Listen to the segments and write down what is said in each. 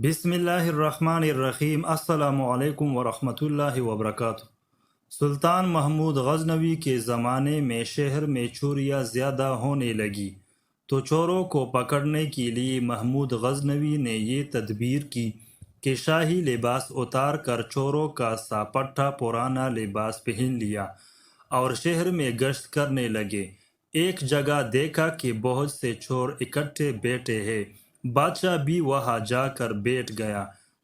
بسم اللہ الرحمن الرحیم۔ السلام علیکم ورحمۃ اللہ وبرکاتہ۔ سلطان محمود غزنوی کے زمانے میں شہر میں چوریاں زیادہ ہونے لگی تو چوروں کو پکڑنے کے لیے محمود غزنوی نے یہ تدبیر کی کہ شاہی لباس اتار کر چوروں کا ساپٹا پرانا لباس پہن لیا اور شہر میں گشت کرنے لگے۔ ایک جگہ دیکھا کہ بہت سے چور اکٹھے بیٹھے ہیں۔ بادشاہ بھی وہاں جا کر بیٹھ گیا۔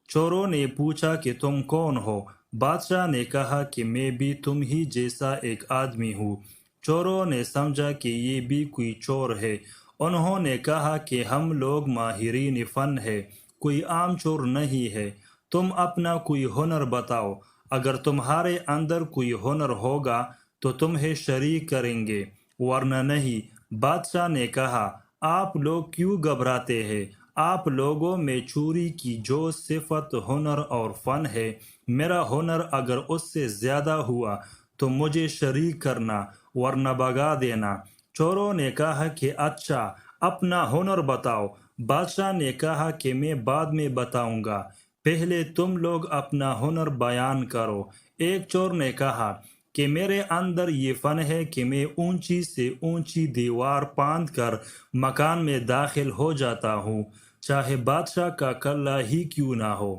چوروں نے پوچھا کہ تم کون ہو؟ بادشاہ نے کہا کہ میں بھی تم ہی جیسا ایک آدمی ہوں۔ چوروں نے سمجھا کہ یہ بھی کوئی چور ہے۔ انہوں نے کہا کہ ہم لوگ ماہرین فن ہے، کوئی عام چور نہیں ہے۔ تم اپنا کوئی ہنر بتاؤ، اگر تمہارے اندر کوئی ہنر ہوگا تو تمہیں شریک کریں گے، ورنہ نہیں۔ بادشاہ نے کہا، آپ لوگ کیوں گھبراتے ہیں؟ آپ لوگوں میں چوری کی جو صفت ہنر اور فن ہے، میرا ہنر اگر اس سے زیادہ ہوا تو مجھے شریک کرنا، ورنہ بھگا دینا۔ چوروں نے کہا کہ اچھا، اپنا ہنر بتاؤ۔ بادشاہ نے کہا کہ میں بعد میں بتاؤں گا، پہلے تم لوگ اپنا ہنر بیان کرو۔ ایک چور نے کہا کہ میرے اندر یہ فن ہے کہ میں اونچی سے اونچی دیوار پاند کر مکان میں داخل ہو جاتا ہوں، چاہے بادشاہ کا کلہ ہی کیوں نہ ہو۔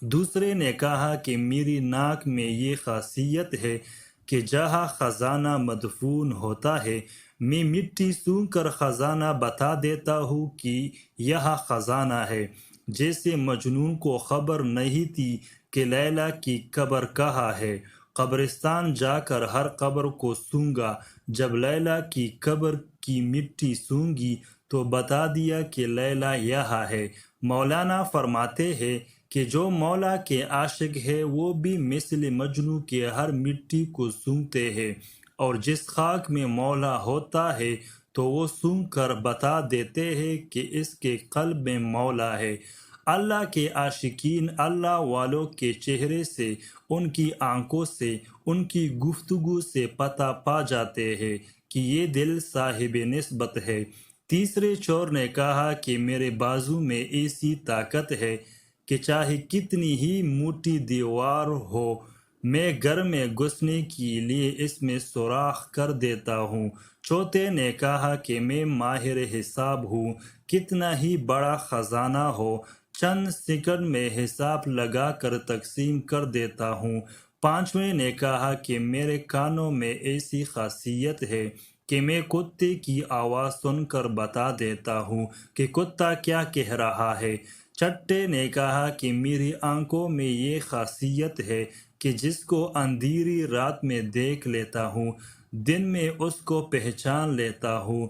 دوسرے نے کہا کہ میری ناک میں یہ خاصیت ہے کہ جہاں خزانہ مدفون ہوتا ہے، میں مٹی سونگھ کر خزانہ بتا دیتا ہوں کہ یہاں خزانہ ہے۔ جیسے مجنون کو خبر نہیں تھی کہ لیلی کی قبر کہاں ہے، قبرستان جا کر ہر قبر کو سونگا، جب لیلی کی قبر کی مٹی سونگی تو بتا دیا کہ لیلی یہاں ہے۔ مولانا فرماتے ہیں کہ جو مولا کے عاشق ہے وہ بھی مثل مجنوں کے ہر مٹی کو سونگتے ہیں، اور جس خاک میں مولا ہوتا ہے تو وہ سونگ کر بتا دیتے ہیں کہ اس کے قلب میں مولا ہے۔ اللہ کے عاشقین اللہ والوں کے چہرے سے، ان کی آنکھوں سے، ان کی گفتگو سے پتہ پا جاتے ہیں کہ یہ دل صاحب نسبت ہے۔ تیسرے چور نے کہا کہ میرے بازو میں ایسی طاقت ہے کہ چاہے کتنی ہی موٹی دیوار ہو، میں گھر میں گھسنے کے لیے اس میں سوراخ کر دیتا ہوں۔ چوتھے نے کہا کہ میں ماہر حساب ہوں، کتنا ہی بڑا خزانہ ہو، چند سیکنڈ میں حساب لگا کر تقسیم کر دیتا ہوں۔ پانچویں نے کہا کہ میرے کانوں میں ایسی خاصیت ہے کہ میں کتے کی آواز سن کر بتا دیتا ہوں کہ کتا کیا کہہ رہا ہے۔ چھٹے نے کہا کہ میری آنکھوں میں یہ خاصیت ہے کہ جس کو اندھیری رات میں دیکھ لیتا ہوں، دن میں اس کو پہچان لیتا ہوں۔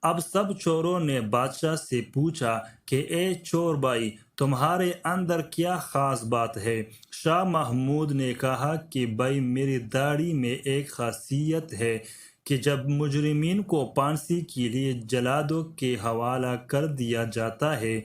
اب سب چوروں نے بادشاہ سے پوچھا کہ اے چور بھائی، تمہارے اندر کیا خاص بات ہے؟ شاہ محمود نے کہا کہ بھائی، میری داڑھی میں ایک خاصیت ہے کہ جب مجرمین کو پھانسی کے لیے جلادوں کے حوالہ کر دیا جاتا ہے،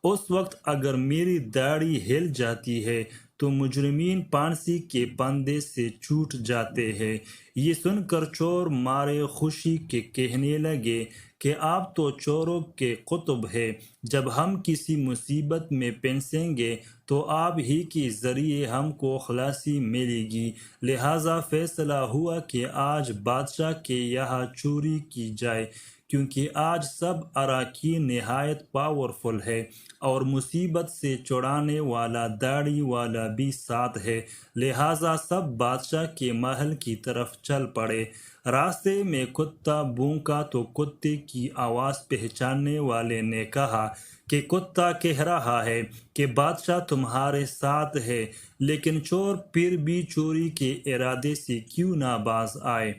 اس وقت اگر میری داڑھی ہل جاتی ہے تو مجرمین پھانسی کے پھندے سے چھوٹ جاتے ہیں۔ یہ سن کر چور مارے خوشی کے کہنے لگے کہ آپ تو چوروں کے قطب ہیں، جب ہم کسی مصیبت میں پھنسیں گے تو آپ ہی کے ذریعے ہم کو خلاصی ملے گی۔ لہٰذا فیصلہ ہوا کہ آج بادشاہ کے یہاں چوری کی جائے، کیونکہ آج سب اراکین نہایت پاورفل ہے اور مصیبت سے چھڑانے والا داڑھی والا بھی ساتھ ہے۔ لہٰذا سب بادشاہ کے محل کی طرف چل پڑے۔ راستے میں کتا بھونکا تو کتے کی آواز پہچاننے والے نے کہا کہ کتا کہہ رہا ہے کہ بادشاہ تمہارے ساتھ ہے، لیکن چور پھر بھی چوری کے ارادے سے کیوں نہ باز آئے؟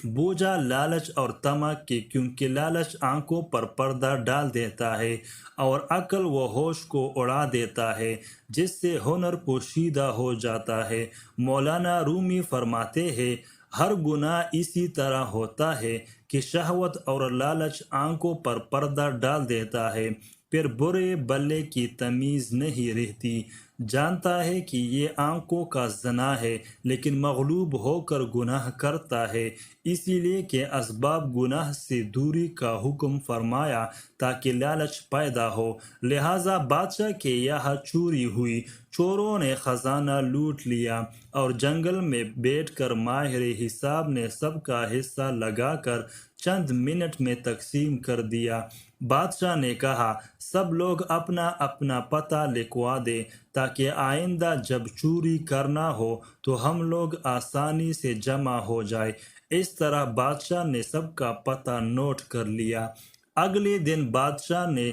بوجھا لالچ اور طمع کے، کیونکہ لالچ آنکھوں پر پردہ ڈال دیتا ہے اور عقل و ہوش کو اڑا دیتا ہے، جس سے ہنر پوشیدہ ہو جاتا ہے۔ مولانا رومی فرماتے ہیں، ہر گناہ اسی طرح ہوتا ہے کہ شہوت اور لالچ آنکھوں پر پردہ ڈال دیتا ہے، پھر برے بھلے کی تمیز نہیں رہتی۔ جانتا ہے کہ یہ آنکھوں کا زنا ہے لیکن مغلوب ہو کر گناہ کرتا ہے، اسی لیے کہ اسباب گناہ سے دوری کا حکم فرمایا تاکہ لالچ پیدا ہو۔ لہٰذا بادشاہ کے یہاں چوری ہوئی، چوروں نے خزانہ لوٹ لیا اور جنگل میں بیٹھ کر ماہر حساب نے سب کا حصہ لگا کر چند منٹ میں تقسیم کر دیا۔ بادشاہ نے کہا، سب لوگ اپنا اپنا پتہ لکھوا دیں تاکہ آئندہ جب چوری کرنا ہو تو ہم لوگ آسانی سے جمع ہو جائے۔ اس طرح بادشاہ نے سب کا پتہ نوٹ کر لیا۔ اگلے دن بادشاہ نے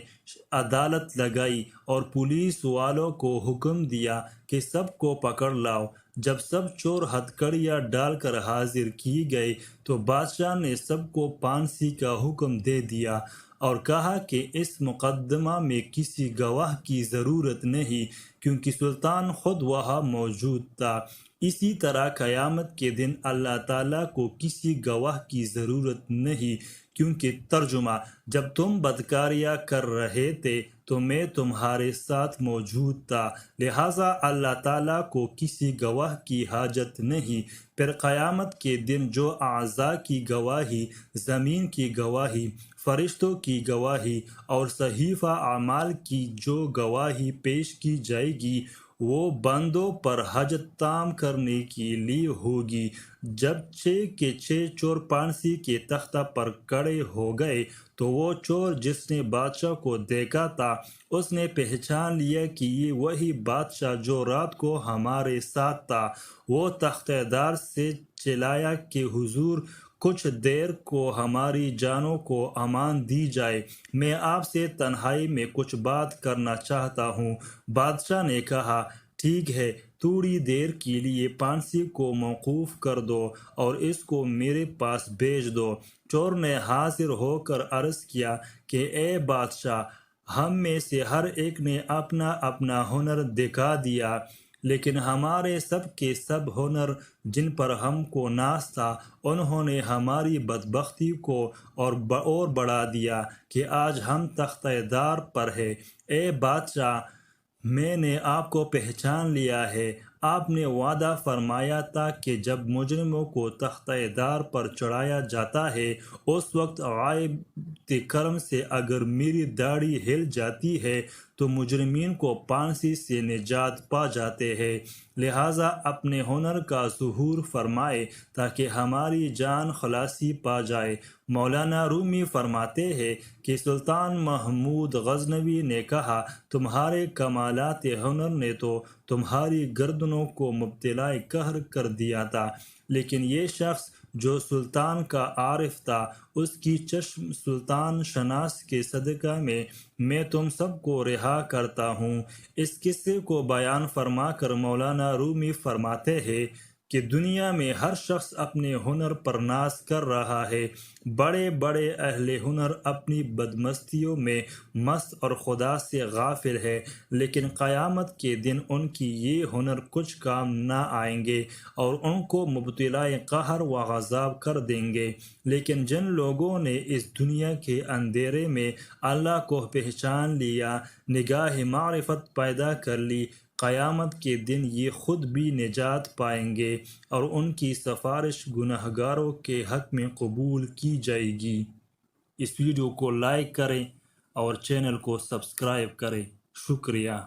عدالت لگائی اور پولیس والوں کو حکم دیا کہ سب کو پکڑ لاؤ۔ جب سب چور ہتھکڑیاں ڈال کر حاضر کیے گئے تو بادشاہ نے سب کو پھانسی کا حکم دے دیا اور کہا کہ اس مقدمہ میں کسی گواہ کی ضرورت نہیں، کیونکہ سلطان خود وہاں موجود تھا۔ اسی طرح قیامت کے دن اللہ تعالیٰ کو کسی گواہ کی ضرورت نہیں، کیونکہ ترجمہ، جب تم بدکاریاں کر رہے تھے تو میں تمہارے ساتھ موجود تھا، لہٰذا اللہ تعالیٰ کو کسی گواہ کی حاجت نہیں۔ پھر قیامت کے دن جو اعضاء کی گواہی، زمین کی گواہی، فرشتوں کی گواہی اور صحیفہ اعمال کی جو گواہی پیش کی جائے گی، وہ بندوں پر حجت تام کرنے کے لیے ہوگی۔ جب 6 کے 6 چور پھانسی کے تختہ پر کھڑے ہو گئے تو وہ چور جس نے بادشاہ کو دیکھا تھا، اس نے پہچان لیا کہ یہ وہی بادشاہ جو رات کو ہمارے ساتھ تھا۔ وہ تختہ دار سے چلایا کہ حضور، کچھ دیر کو ہماری جانوں کو امان دی جائے، میں آپ سے تنہائی میں کچھ بات کرنا چاہتا ہوں۔ بادشاہ نے کہا، ٹھیک ہے، تھوڑی دیر کے لیے پھانسی کو موقوف کر دو اور اس کو میرے پاس بھیج دو۔ چور نے حاضر ہو کر عرض کیا کہ اے بادشاہ، ہم میں سے ہر ایک نے اپنا اپنا ہنر دکھا دیا، لیکن ہمارے سب کے سب ہنر جن پر ہم کو ناز تھا، انہوں نے ہماری بدبختی کو اور بڑھا دیا کہ آج ہم تختہ دار پر ہیں۔ اے بادشاہ، میں نے آپ کو پہچان لیا ہے۔ آپ نے وعدہ فرمایا تھا کہ جب مجرموں کو تختہ دار پر چڑھایا جاتا ہے، اس وقت غائب کرم سے اگر میری داڑھی ہل جاتی ہے تو مجرمین کو پھانسی سے نجات پا جاتے ہیں، لہٰذا اپنے ہنر کا ظہور فرمائے تاکہ ہماری جان خلاصی پا جائے۔ مولانا رومی فرماتے ہیں کہ سلطان محمود غزنوی نے کہا، تمہارے کمالات ہنر نے تو تمہاری گردنوں کو مبتلا قہر کر دیا تھا، لیکن یہ شخص جو سلطان کا عارف تھا، اس کی چشم سلطان شناس کے صدقہ میں تم سب کو رہا کرتا ہوں۔ اس قصے کو بیان فرما کر مولانا رومی فرماتے ہیں کہ دنیا میں ہر شخص اپنے ہنر پر ناز کر رہا ہے۔ بڑے بڑے اہل ہنر اپنی بدمستیوں میں مست اور خدا سے غافل ہے، لیکن قیامت کے دن ان کی یہ ہنر کچھ کام نہ آئیں گے اور ان کو مبتلا قہر و عذاب کر دیں گے۔ لیکن جن لوگوں نے اس دنیا کے اندھیرے میں اللہ کو پہچان لیا، نگاہ معرفت پیدا کر لی، قیامت کے دن یہ خود بھی نجات پائیں گے اور ان کی سفارش گنہگاروں کے حق میں قبول کی جائے گی۔ اس ویڈیو کو لائک کریں اور چینل کو سبسکرائب کریں۔ شکریہ۔